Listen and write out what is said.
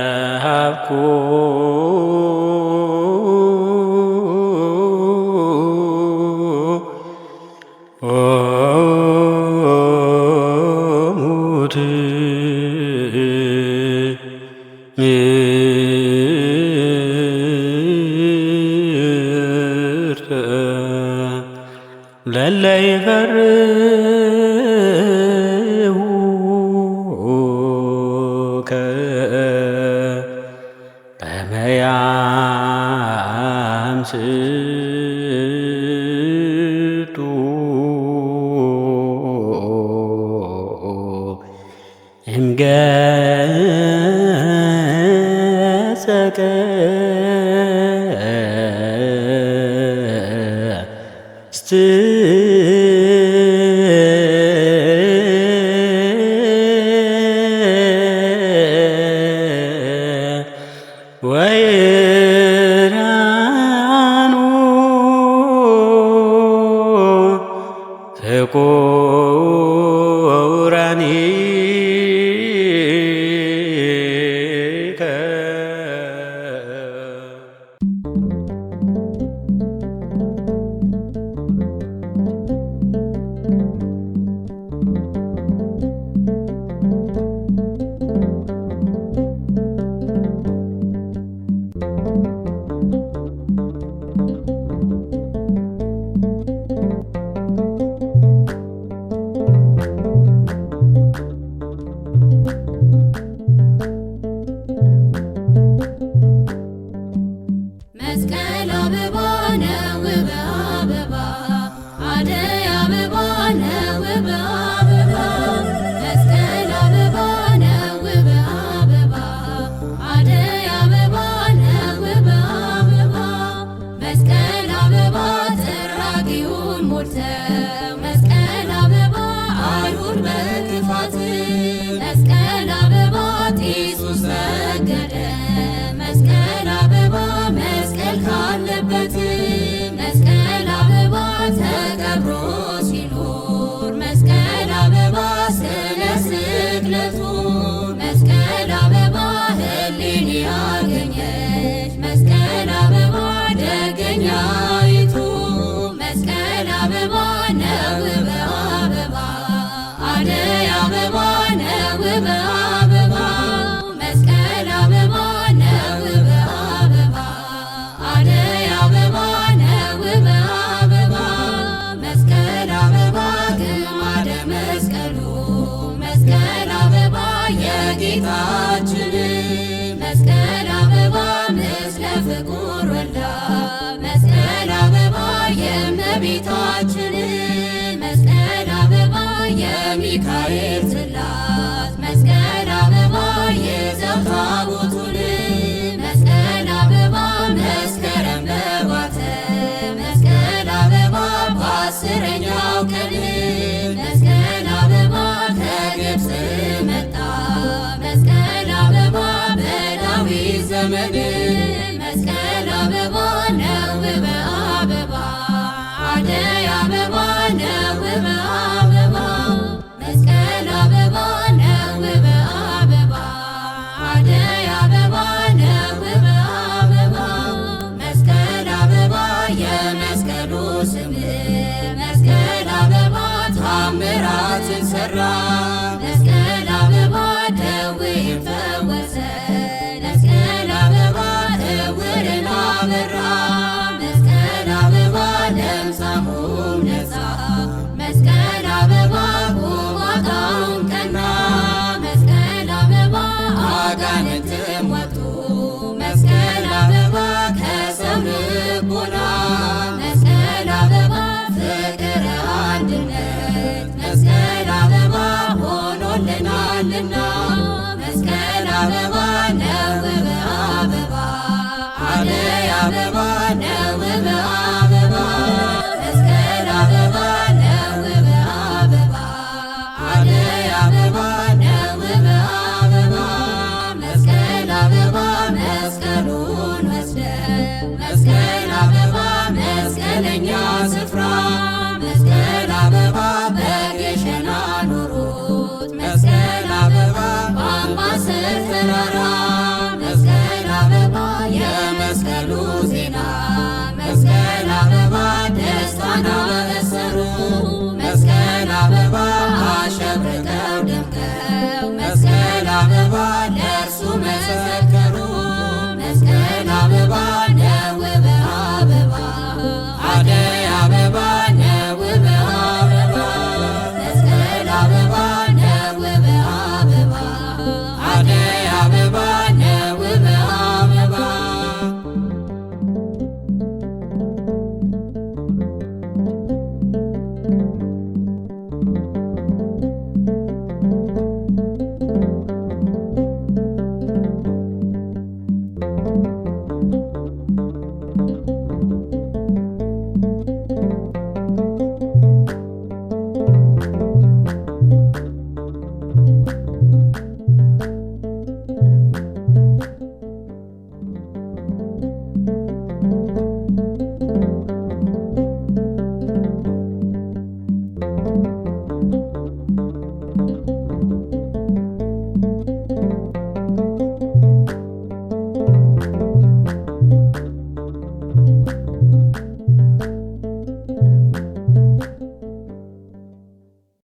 ወወሀብኩ ትምህርተ ለለ ይፈርሁከ በመያምስጡ እምገጸ ቀስት ወይራኑ ፍቁራኒከ መስቀል አበባ ነው በአበባ አደይ አበባ ነው በአበባ መስቀል አበባ ነው በአበባ አደይ አበባ ነው በአበባ መስቀል አበባ ጥራጊውን ሞልተው መስቀል አበባ አይሁድ በክፋት መስቀል አበባ ጢሱ ሰገደ መስቀል አበባ መስቀል ካለበት መስቀል አበባ ተቀብሮ ሲኖር መስቀል አበባ ስለ ስቅለቱ መስቀል አበባ ህሊን ያገኘች መስቀል አበባ ደገኛይቱ መስቀል አበባ ነው በአበባ አደይ አበባ ነው በአበባ መስቀል አበባ ነው በአበባ አደይ አበባ ነው በአበባ መስቀል አበባ ግማደ መስቀሉ መስቀል አበባ የጌታችን መስቀል አበባ ምስለ ፍቁር ወልዳ መስቀል አበባ የእመቤታችን መስቀል አበባ የሚካኤል ጽላት መስቀል አበባ ይዘው ታቦቱን መስቀል አበባ መስከረም ለባተ መስቀል አበባ በአስረኛው ቀን መስቀል አበባ ከግብፅ መጣ መስቀል አበባ በዳዊት ዘመን መስቀል አበባ ነው በአበባ አደይ አበባ ነው በአበባ መስቀል አበባ ነው በአበባ አደይ አበባ ነው በአበባ መስቀል አበባ የመስቀሉ ስም መስቀል አበባ ታምራትን ሰራ መስቀል አበባ ደዌን ፈወሰ መስቀል አበባ ዕውርን አበራ መስቀል አበባ ለምጻሙም ነጻ መስቀል አበባ ጎባጣውን ቀና መስቀል አበባ አጋንንትም ወጡ መስቀል አበባ ከሰው ልቦና መስቀል አበባ ፍቅር አንድነት መስቀል አበባ ሆኖልናልና መስቀል አበባ ነው በአበባ አደይ አበባ ነው በአበባ መስቀል አበባ ነው በአበባ አደይ አበባ ነው በአበባ መስቀል አበባ መስቀሉን ወስደው መስቀል አበባ መስቀለኛ ስፍራ መስቀል አበባ በግሸን አኖሩት መስቀል አበባ አምባሰል ተራራ መስቀል አበባ የመስቀሉ ዜና መስቀል አበባ ደስታን አበሰሩ መስቀል አበባ አሸብርቀው ደምቀው መስቀል አበባ ለእርሱ መሰከሩ